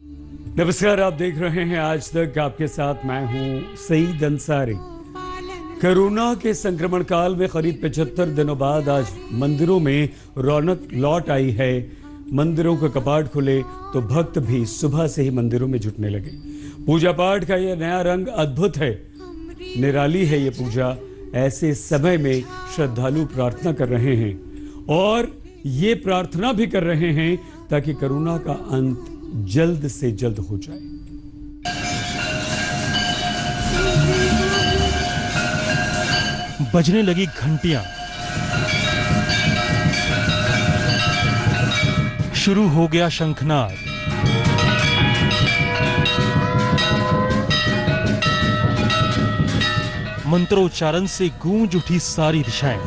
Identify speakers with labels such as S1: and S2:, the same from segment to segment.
S1: नमस्कार, आप देख रहे हैं आज तक। आपके साथ मैं हूं सईद अंसारी। कोरोना के संक्रमण काल में करीब 75 दिनों बाद आज मंदिरों में रौनक लौट आई है। मंदिरों के कपाट खुले तो भक्त भी सुबह से ही मंदिरों में जुटने लगे। पूजा पाठ का यह नया रंग अद्भुत है, निराली है ये पूजा। ऐसे समय में श्रद्धालु प्रार्थना कर रहे हैं और ये प्रार्थना भी कर रहे हैं ताकि कोरोना का अंत जल्द से जल्द हो जाए।
S2: बजने लगी घंटियां, शुरू हो गया शंखनाद। मंत्रोच्चारण से गूंज उठी सारी दिशाएं।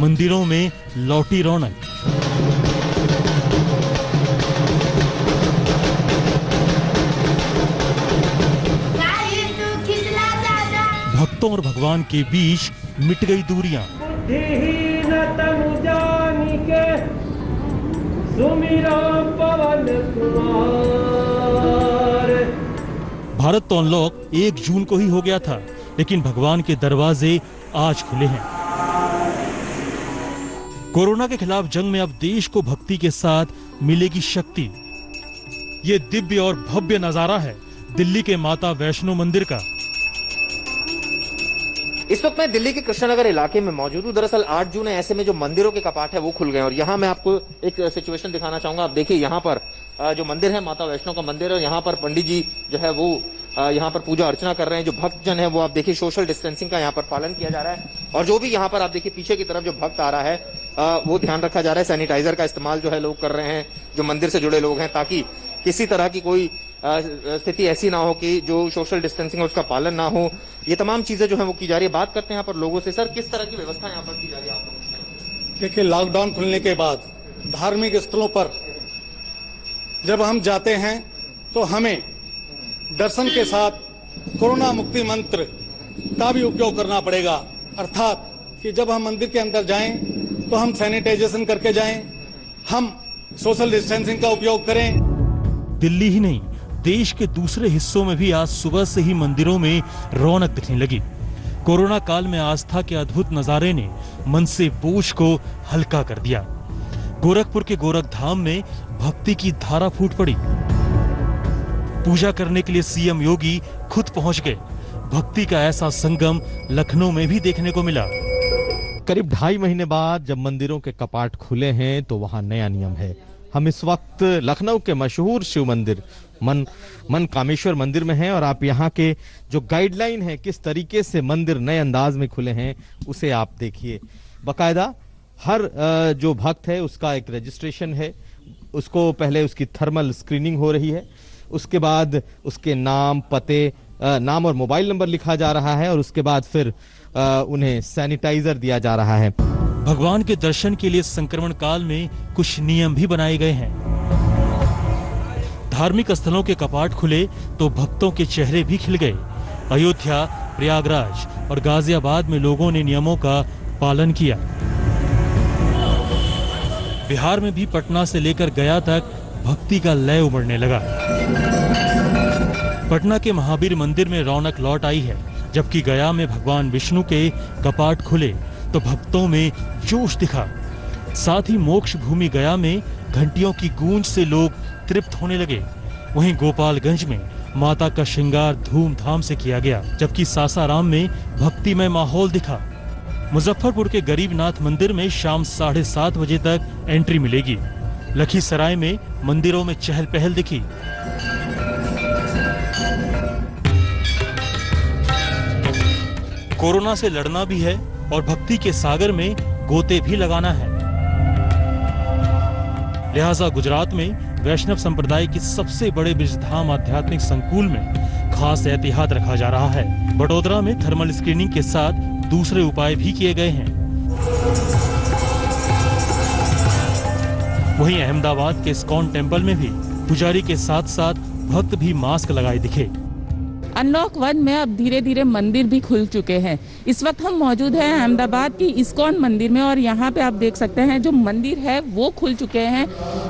S2: मंदिरों में लौटी रौनक। भक्तों और भगवान के बीच मिट गई दूरियां। भारत तो अनलॉक 1 जून को ही हो गया था, लेकिन भगवान के दरवाजे आज खुले हैं। कोरोना के खिलाफ जंग में अब देश को भक्ति के साथ मिलेगी शक्ति। ये दिव्य और भव्य नजारा है दिल्ली के माता वैष्णो मंदिर का।
S3: इस वक्त मैं दिल्ली के कृष्णनगर इलाके में मौजूद हूँ। दरअसल 8 जून है, ऐसे में जो मंदिरों के कपाट है वो खुल गए और यहाँ मैं आपको एक सिचुएशन दिखाना चाहूंगा। आप देखिए, यहाँ पर जो मंदिर है माता वैष्णो का मंदिर है, यहाँ पर पंडित जी जो है वो यहाँ पर पूजा अर्चना कर रहे हैं। जो भक्तजन है वो आप देखिए सोशल डिस्टेंसिंग का यहाँ पर पालन किया जा रहा है और जो भी यहाँ पर आप देखिए पीछे की तरफ जो भक्त आ रहा है वो ध्यान रखा जा रहा है। सैनिटाइजर का इस्तेमाल जो है लोग कर रहे हैं, जो मंदिर से जुड़े लोग हैं, ताकि किसी तरह की कोई स्थिति ऐसी ना हो कि जो सोशल डिस्टेंसिंग है उसका पालन ना हो। ये तमाम चीजें जो है वो की जा रही है। बात करते हैं यहाँ पर लोगों से। सर, किस तरह की व्यवस्था यहाँ पर की जा रही है आप लोगों से?
S4: देखिए, लॉकडाउन खुलने के बाद धार्मिक स्थलों पर जब हम जाते हैं तो हमें दर्शन के साथ कोरोना मुक्ति मंत्र का भी उपयोग करना पड़ेगा। अर्थात कि जब हम मंदिर के अंदर जाएं तो हम सैनिटाइजेशन करके जाएं, हम सोशल डिस्टेंसिंग का उपयोग करें।
S2: दिल्ली ही नहीं, देश के दूसरे हिस्सों में भी आज सुबह से ही मंदिरों में रौनक दिखने लगी। कोरोना काल में आस्था के अद्भुत नजारे ने मन से बोझ को हल्का कर दिया। गोरखपुर के गोरखधाम में भक्ति की धारा फूट पड़ी। पूजा करने के लिए सीएम योगी खुद पहुंच गए। भक्ति का ऐसा संगम लखनऊ में भी देखने को मिला।
S5: करीब 2.5 महीने बाद जब मंदिरों के कपाट खुले हैं तो वहां नया नियम है। हम इस वक्त लखनऊ के मशहूर शिव मंदिर मन कामेश्वर मंदिर में हैं और आप यहाँ के जो गाइडलाइन है, किस तरीके से मंदिर नए अंदाज में खुले हैं, उसे आप देखिए। बाकायदा हर जो भक्त है उसका एक रजिस्ट्रेशन है। उसको पहले उसकी थर्मल स्क्रीनिंग हो रही है, उसके बाद उसके नाम, पते, नाम और मोबाइल नंबर लिखा जा रहा है और उसके बाद फिर उन्हें सैनिटाइजर दिया जा रहा है।
S2: भगवान के दर्शन के लिए संक्रमण काल में कुछ नियम भी बनाए गए हैं। धार्मिक स्थलों के कपाट खुले तो भक्तों के चेहरे भी खिल गए। अयोध्या, प्रयागराज और गाजियाबाद में लोगों ने नियमों का पालन किया। बिहार में भी पटना से लेकर गया तक भक्ति का लय उमड़ने लगा। पटना के महावीर मंदिर में रौनक लौट आई है, जबकि गया में भगवान विष्णु के कपाट खुले तो भक्तों में जोश दिखा। साथ ही मोक्ष भूमि गया में घंटियों की गूंज से लोग तृप्त होने लगे। वहीं गोपालगंज में माता का श्रृंगार धूमधाम से किया गया, जबकि सासाराम में भक्तिमय माहौल दिखा। मुजफ्फरपुर के गरीबनाथ मंदिर में शाम 7:30 बजे तक एंट्री मिलेगी। लखीसराय में मंदिरों में चहल पहल दिखी। कोरोना से लड़ना भी है और भक्ति के सागर में गोते भी लगाना है। लिहाजा गुजरात में वैष्णव संप्रदाय की सबसे बड़े ब्रजधाम आध्यात्मिक संकुल में खास एहतियात रखा जा रहा है। बड़ोदरा में थर्मल स्क्रीनिंग के साथ दूसरे उपाय भी किए गए हैं। वहीं अहमदाबाद के इस्कॉन टेम्पल में भी पुजारी के साथ साथ भक्त भी मास्क लगाए दिखे।
S6: अनलॉक 1 में अब धीरे धीरे मंदिर भी खुल चुके हैं। इस वक्त हम मौजूद हैं अहमदाबाद की इस्कॉन मंदिर में और यहाँ पे आप देख सकते हैं जो मंदिर है वो खुल चुके हैं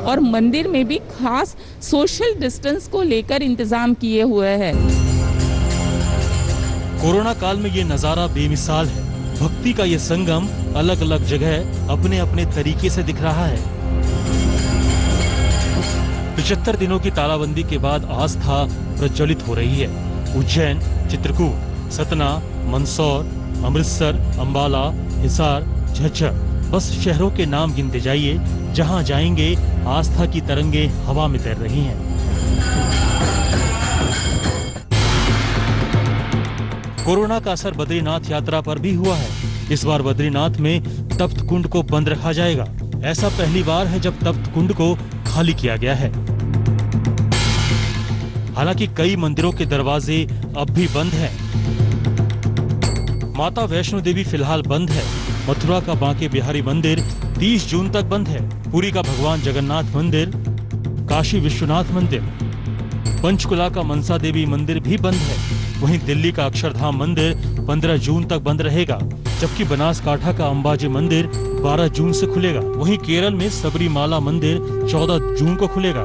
S6: और मंदिर में भी खास सोशल डिस्टेंस को लेकर इंतजाम किए हुए हैं।
S2: कोरोना काल में ये नजारा बेमिसाल है। भक्ति का ये संगम अलग अलग जगह अपने अपने तरीके से दिख रहा है। 75 दिनों की तालाबंदी के बाद आस्था प्रज्वलित हो रही है। उज्जैन, चित्रकूट, सतना, मंदसौर, अमृतसर, अंबाला, हिसार, झज्जर, बस शहरों के नाम गिनते जाइए। जहां जाएंगे आस्था की तरंगे हवा में तैर रही हैं। कोरोना का असर बद्रीनाथ यात्रा पर भी हुआ है। इस बार बद्रीनाथ में तप्त कुंड को बंद रखा जाएगा। ऐसा पहली बार है जब तप्त कुंड को खाली किया गया है। हालांकि कई मंदिरों के दरवाजे अब भी बंद हैं। माता वैष्णो देवी फिलहाल बंद है। मथुरा का बांके बिहारी मंदिर 30 जून तक बंद है। पुरी का भगवान जगन्नाथ मंदिर, काशी विश्वनाथ मंदिर, पंचकुला का मनसा देवी मंदिर भी बंद है। वहीं दिल्ली का अक्षरधाम मंदिर 15 जून तक बंद रहेगा, जबकि बनासकांठा का अंबाजी मंदिर 12 जून से खुलेगा। वहीं केरल में सबरीमाला मंदिर 14 जून को खुलेगा।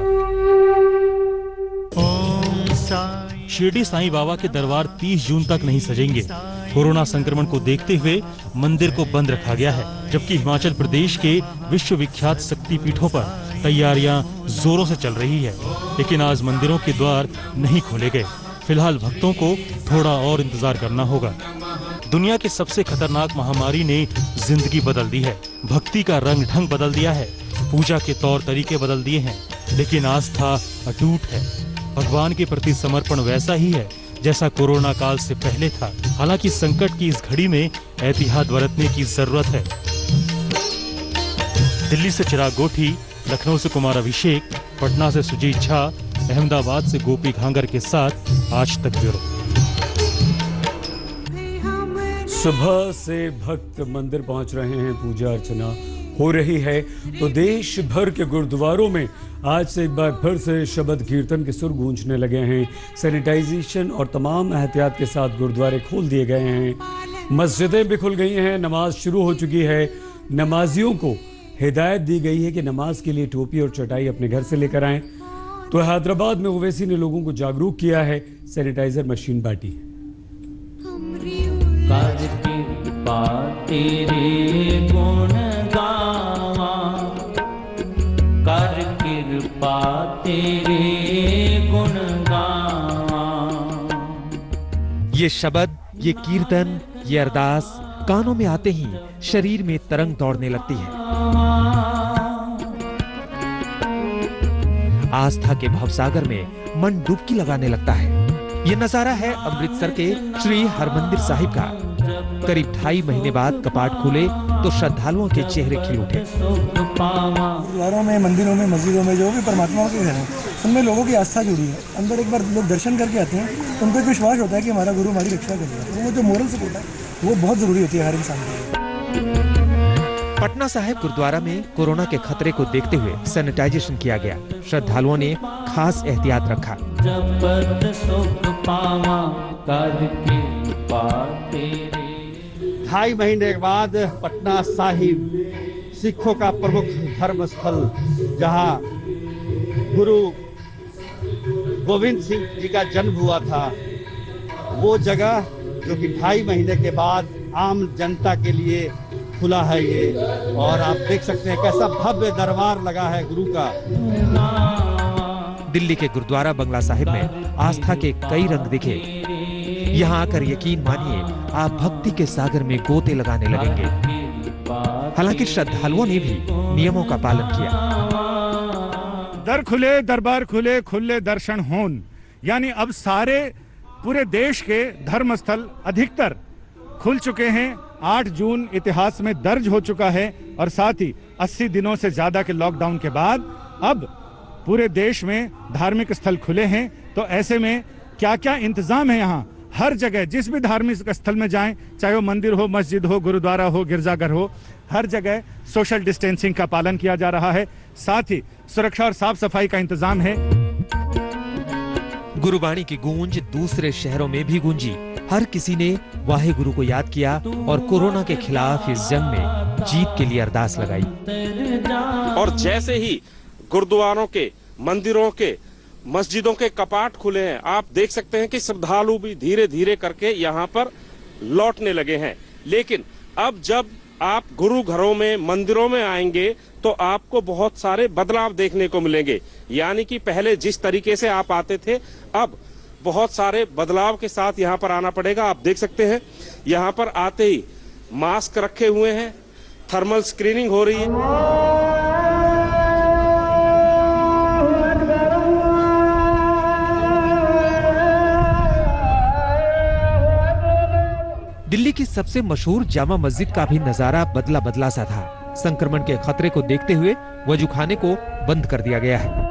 S2: शिरडी साईं बाबा के दरबार 30 जून तक नहीं सजेंगे। कोरोना संक्रमण को देखते हुए मंदिर को बंद रखा गया है, जबकि हिमाचल प्रदेश के विश्वविख्यात शक्तिपीठों पर तैयारियां जोरों से चल रही है। लेकिन आज मंदिरों के द्वार नहीं खोले गए। फिलहाल भक्तों को थोड़ा और इंतजार करना होगा। दुनिया की सबसे खतरनाक महामारी ने जिंदगी बदल दी है। भक्ति का रंग ढंग बदल दिया है। पूजा के तौर तरीके बदल दिए हैं, लेकिन आस्था अटूट है। भगवान के प्रति समर्पण वैसा ही है जैसा कोरोना काल से पहले था। हालांकि संकट की इस घड़ी में एहतियात बरतने की जरूरत है। दिल्ली से चिराग गोठी, लखनऊ से कुमार अभिषेक, पटना से सुजीत झा, अहमदाबाद से गोपी घांगर के साथ आज तक ब्यूरो।
S1: सुबह से भक्त मंदिर पहुंच रहे हैं, पूजा अर्चना हो रही है। तो देश भर के गुरुद्वारों में आज से एक बार फिर से शब्द कीर्तन के सुर गूंजने लगे हैं। सैनिटाइजेशन और तमाम एहतियात के साथ गुरुद्वारे खोल दिए गए हैं। मस्जिदें भी खुल गई हैं। नमाज शुरू हो चुकी है। नमाजियों को हिदायत दी गई है कि नमाज के लिए टोपी और चटाई अपने घर से लेकर आएं। तो हैदराबाद में ओवैसी ने लोगों को जागरूक किया है। सैनिटाइजर मशीन बांटी है।
S7: तेरे गुण गावा, कर कृपा तेरे गुण गावा।
S8: ये शब्द, ये कीर्तन, ये अरदास कानों में आते ही शरीर में तरंग दौड़ने लगती है। आस्था के भवसागर में मन डुबकी लगाने लगता है। ये नजारा है अमृतसर के श्री हरमंदिर साहिब का। करीब 2.5 महीने बाद कपाट खुले तो श्रद्धालुओं के चेहरे खिल उठे।
S9: गुरुद्वारों में, मंदिरों में, मस्जिदों में जो भी परमात्मा के घर हैं, उनमें लोगों की आस्था जुड़ी है। अंदर एक बार लोग दर्शन करके आते हैं तो उनको एक विश्वास होता है कि हमारा गुरु हमारी रक्षा करेगा। वो जो मोरल सपोर्ट है वो बहुत जरूरी होती है हर इंसान के लिए।
S8: पटना साहिब गुरुद्वारा में कोरोना के खतरे को देखते हुए सैनिटाइजेशन किया गया। श्रद्धालुओं ने खास एहतियात रखा।
S7: जपत सुख पावा, कर कृपा तेरे।
S10: 2.5 महीने के बाद पटना साहिब सिखों का प्रमुख धर्म स्थल, जहां गुरु गोविंद सिंह जी का जन्म हुआ था, वो जगह जो कि 2.5 महीने के बाद आम जनता के लिए खुला है ये। और आप देख सकते हैं कैसा भव्य दरबार लगा है गुरु का।
S8: दिल्ली के गुरुद्वारा बंगला साहिब में आस्था के कई रंग दिखे। यहाँ आकर यकीन मानिए आप भक्ति के सागर में गोते लगाने लगेंगे। हालांकि श्रद्धालुओं ने भी नियमों का पालन किया।
S11: दर खुले, दरबार खुले, खुले दर्शन होन। यानी अब सारे पूरे देश के धर्मस्थल अधिकतर खुल चुके हैं। 8 जून इतिहास में दर्ज हो चुका है और साथ ही 80 दिनों से ज्यादा के लॉकडाउन के बाद अब पूरे देश में धार्मिक स्थल खुले हैं। तो ऐसे में क्या क्या इंतजाम है यहाँ, हर जगह जिस भी धार्मिक स्थल में जाएं, चाहे वो मंदिर हो, मस्जिद हो, गुरुद्वारा हो, गिरजाघर हो, हर जगह सोशल डिस्टेंसिंग का पालन किया जा रहा है। साथ ही सुरक्षा और साफ सफाई का इंतजाम है।
S8: गुरुबाणी की गूंज दूसरे शहरों में भी गूंजी। हर किसी ने वाहे गुरु को याद किया और कोरोना के खिलाफ इस जंग में जीत के लिए अरदास लगाई।
S12: और जैसे ही गुरुद्वारों के, मंदिरों के, मस्जिदों के कपाट खुले हैं, आप देख सकते हैं कि श्रद्धालु भी धीरे धीरे करके यहाँ पर लौटने लगे हैं। लेकिन अब जब आप गुरु घरों में, मंदिरों में आएंगे तो आपको बहुत सारे बदलाव देखने को मिलेंगे। यानी कि पहले जिस तरीके से आप आते थे, अब बहुत सारे बदलाव के साथ यहाँ पर आना पड़ेगा। आप देख सकते हैं यहाँ पर आते ही मास्क रखे हुए हैं, थर्मल स्क्रीनिंग हो रही है।
S8: दिल्ली की सबसे मशहूर जामा मस्जिद का भी नजारा बदला बदला सा था। संक्रमण के खतरे को देखते हुए वजूखाने को बंद कर दिया गया है।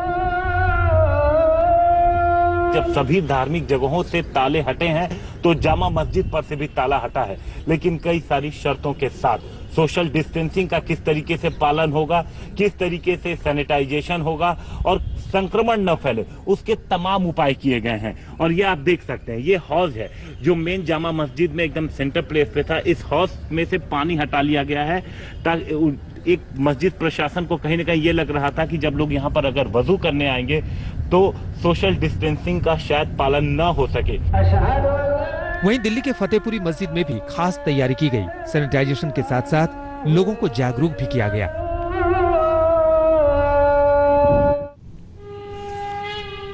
S13: जब सभी धार्मिक जगहों से ताले हटे हैं तो जामा मस्जिद पर से भी ताला हटा है, लेकिन कई सारी शर्तों के साथ। सोशल डिस्टेंसिंग का किस तरीके से पालन होगा, किस तरीके से सैनिटाइजेशन होगा और संक्रमण न फैले, उसके तमाम उपाय किए गए हैं। और ये आप देख सकते हैं, ये हौज है जो मेन जामा मस्जिद में एकदम सेंटर प्लेस पे था। इस हौज में से पानी हटा लिया गया है ताकि एक मस्जिद प्रशासन को कहीं ना कहीं ये लग रहा था कि जब लोग यहाँ पर अगर वजू करने आएंगे तो सोशल डिस्टेंसिंग का शायद पालन न हो सके।
S8: वहीं दिल्ली के फतेहपुरी मस्जिद में भी खास तैयारी की गई। सैनिटाइजेशन के साथ साथ लोगों को जागरूक भी किया गया।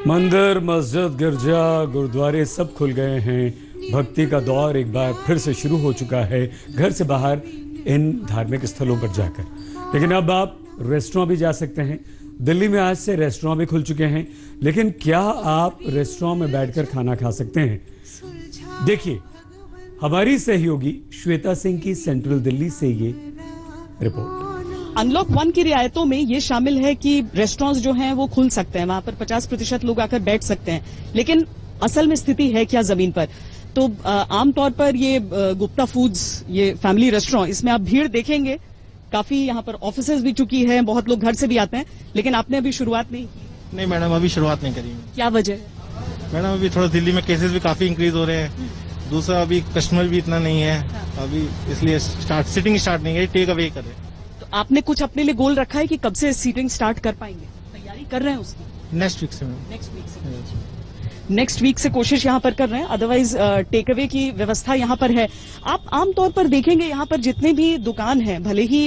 S1: मंदिर, मस्जिद, गिरजा, गुरुद्वारे सब खुल गए हैं। भक्ति का दौर एक बार फिर से शुरू हो चुका है घर से बाहर इन धार्मिक स्थलों पर जाकर। लेकिन अब आप रेस्टोरेंट भी जा सकते हैं। दिल्ली में आज से रेस्टोरेंट भी खुल चुके हैं, लेकिन क्या आप रेस्टोरेंट में बैठकर खाना खा सकते हैं? देखिए, हमारी सहयोगी श्वेता सिंह की सेंट्रल दिल्ली से ये रिपोर्ट।
S14: अनलॉक 1 की रियायतों में ये शामिल है कि रेस्टोरेंट्स जो हैं वो खुल सकते हैं, वहां पर 50% लोग आकर बैठ सकते हैं। लेकिन असल में स्थिति है क्या जमीन पर? तो आमतौर पर ये गुप्ता फूड्स, ये फैमिली रेस्टोरेंट, इसमें आप भीड़ देखेंगे काफी। यहाँ पर ऑफिसेज भी चुकी है, बहुत लोग घर से भी आते हैं, लेकिन आपने अभी शुरुआत नहीं की?
S15: नहीं मैडम, अभी शुरुआत नहीं करी।
S14: क्या वजह है?
S15: मैडम अभी थोड़ा दिल्ली में केसेस भी काफी इंक्रीज हो रहे हैं। दूसरा अभी कस्टमर भी इतना नहीं है अभी, इसलिए सिटिंग स्टार्ट नहीं है, टेक अवे कर रहे हैं।
S14: तो आपने कुछ अपने लिए गोल रखा है कि कब से सीटिंग स्टार्ट कर पाएंगे? तैयारी कर रहे हैं उसकी?
S15: नेक्स्ट वीक से।
S14: नेक्स्ट वीक से कोशिश यहाँ पर कर रहे हैं, अदरवाइज टेक अवे की व्यवस्था यहाँ पर है। आप आमतौर पर देखेंगे यहाँ पर जितने भी दुकान हैं, भले ही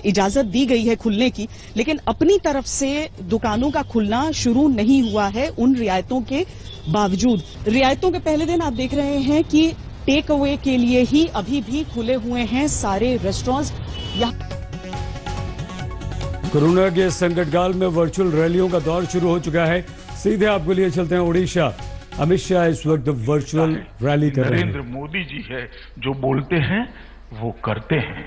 S14: इजाजत दी गई है खुलने की, लेकिन अपनी तरफ से दुकानों का खुलना शुरू नहीं हुआ है उन रियायतों के बावजूद। रियायतों के पहले दिन आप देख रहे हैं कि टेक अवे के लिए ही अभी भी खुले हुए हैं सारे रेस्टोरेंट्स।
S1: कोरोना के संकट काल में वर्चुअल रैलियों का दौर शुरू हो चुका है। सीधे आपको लिए चलते हैं उड़ीसा। अमित शाह इस वक्त वर्चुअल रैली कर रहे हैं।
S16: नरेंद्र मोदी जी है जो बोलते हैं वो करते हैं।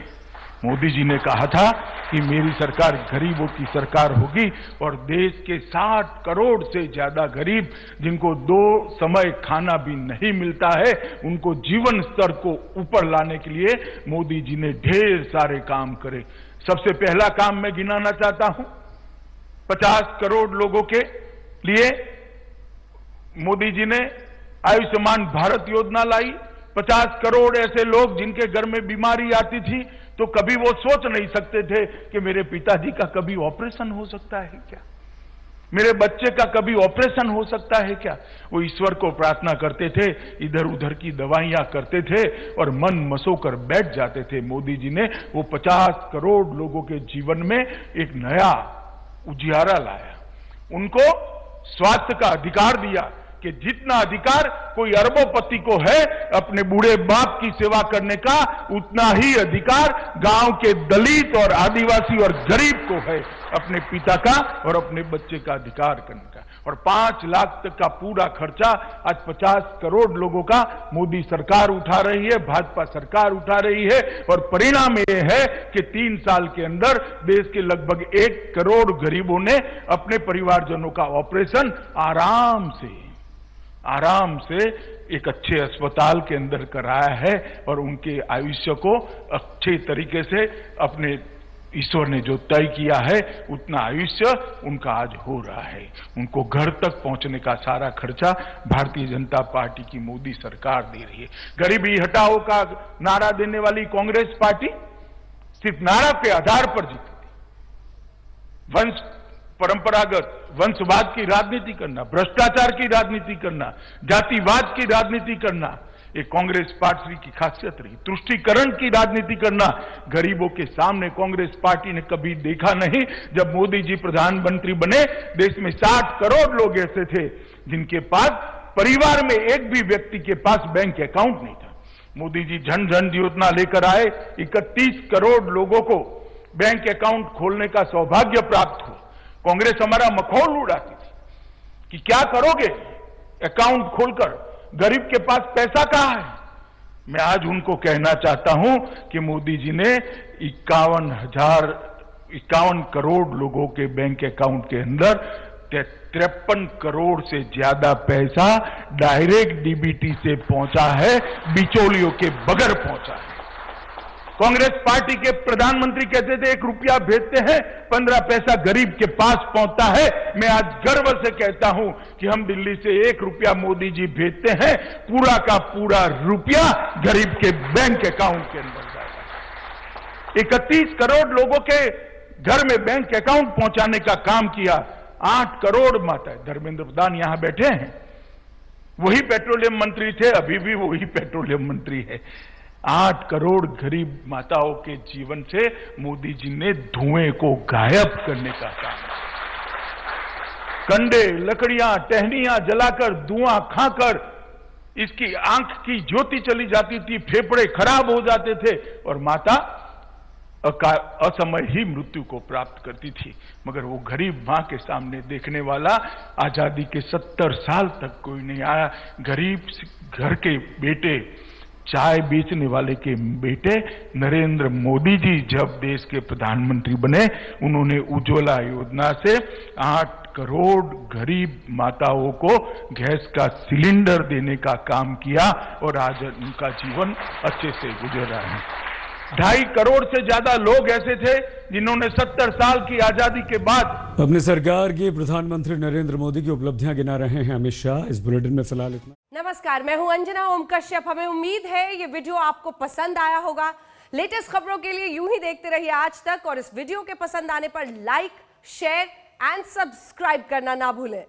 S16: मोदी जी ने कहा था कि मेरी सरकार गरीबों की सरकार होगी और देश के 60 करोड़ से ज्यादा गरीब जिनको 2 समय खाना भी नहीं मिलता है, उनको जीवन स्तर को ऊपर लाने के लिए मोदी जी ने ढेर सारे काम करे। सबसे पहला काम मैं गिनाना चाहता हूं, 50 करोड़ लोगों के लिए मोदी जी ने आयुष्मान भारत योजना लाई। 50 करोड़ ऐसे लोग जिनके घर में बीमारी आती थी तो कभी वो सोच नहीं सकते थे कि मेरे पिताजी का कभी ऑपरेशन हो सकता है क्या, मेरे बच्चे का कभी ऑपरेशन हो सकता है क्या। वो ईश्वर को प्रार्थना करते थे, इधर उधर की दवाइयां करते थे और मन मसोकर बैठ जाते थे। मोदी जी ने वो 50 करोड़ लोगों के जीवन में एक नया उजियारा लाया। उनको स्वास्थ्य का अधिकार दिया कि जितना अधिकार कोई अरबोपति को है अपने बूढ़े बाप की सेवा करने का, उतना ही अधिकार गांव के दलित और आदिवासी और गरीब को है अपने पिता का और अपने बच्चे का अधिकार करने का। और 5 लाख तक का पूरा खर्चा आज 50 करोड़ लोगों का मोदी सरकार उठा रही है, भाजपा सरकार उठा रही है। और परिणाम ये है कि 3 साल के अंदर देश के लगभग 1 करोड़ गरीबों ने अपने परिवारजनों का ऑपरेशन आराम से एक अच्छे अस्पताल के अंदर कराया है और उनके आयुष्य को अच्छे तरीके से अपने ईश्वर ने जो तय किया है उतना आयुष्य उनका आज हो रहा है। उनको घर तक पहुंचने का सारा खर्चा भारतीय जनता पार्टी की मोदी सरकार दे रही है। गरीबी हटाओ का नारा देने वाली कांग्रेस पार्टी सिर्फ नारा के आधार पर जीती थी। वंश परंपरागत वंशवाद की राजनीति करना, भ्रष्टाचार की राजनीति करना, जातिवाद की राजनीति करना, ये कांग्रेस पार्टी की खासियत रही। तुष्टीकरण की राजनीति करना गरीबों के सामने कांग्रेस पार्टी ने कभी देखा नहीं। जब मोदी जी प्रधानमंत्री बने, देश में 60 करोड़ लोग ऐसे थे जिनके पास परिवार में एक भी व्यक्ति के पास बैंक अकाउंट नहीं था। मोदी जी जन धन योजना लेकर आए, 31 करोड़ लोगों को बैंक अकाउंट खोलने का सौभाग्य प्राप्त हुआ। कांग्रेस हमारा मखौल उड़ाती थी कि क्या करोगे अकाउंट खोलकर, गरीब के पास पैसा कहां है। मैं आज उनको कहना चाहता हूं कि मोदी जी ने 51 करोड़ लोगों के बैंक अकाउंट के अंदर 53 करोड़ से ज्यादा पैसा डायरेक्ट डीबीटी से पहुंचा है, बिचौलियों के बगैर पहुंचा है। कांग्रेस पार्टी के प्रधानमंत्री कहते थे 1 रुपया भेजते हैं 15 पैसा गरीब के पास पहुंचता है। मैं आज गर्व से कहता हूं कि हम दिल्ली से 1 रुपया मोदी जी भेजते हैं, पूरा का पूरा रुपया गरीब के बैंक अकाउंट के अंदर जाता है। 31 करोड़ लोगों के घर में बैंक अकाउंट पहुंचाने का काम किया। 8 करोड़ माताएं, धर्मेंद्र प्रधान यहां बैठे हैं, वही पेट्रोलियम मंत्री थे, अभी भी वही पेट्रोलियम मंत्री है। 8 करोड़ गरीब माताओं के जीवन से मोदी जी ने धुएं को गायब करने का काम किया। कंडे, लकड़ियां, टहनियां जलाकर, धुआं खाकर इसकी आंख की ज्योति चली जाती थी, फेफड़े खराब हो जाते थे और माता असमय ही मृत्यु को प्राप्त करती थी। मगर वो गरीब मां के सामने देखने वाला आजादी के 70 साल तक कोई नहीं आया। गरीब घर के बेटे, चाय बेचने वाले के बेटे नरेंद्र मोदी जी जब देश के प्रधानमंत्री बने, उन्होंने उज्ज्वला योजना से 8 करोड़ गरीब माताओं को गैस का सिलेंडर देने का काम किया और आज उनका जीवन अच्छे से गुजर रहा है। 2.5 करोड़ से ज्यादा लोग ऐसे थे जिन्होंने 70 साल की आजादी के बाद
S1: अपनी सरकार की प्रधानमंत्री नरेंद्र मोदी की उपलब्धियां गिना रहे हैं अमित शाह। इस बुलेटिन में फिलहाल इतना।
S17: नमस्कार, मैं हूं अंजना ओम कश्यप। हमें उम्मीद है ये वीडियो आपको पसंद आया होगा। लेटेस्ट खबरों के लिए यूं ही देखते रहिए आज तक और इस वीडियो के पसंद आने पर लाइक, शेयर एंड सब्सक्राइब करना ना भूलें।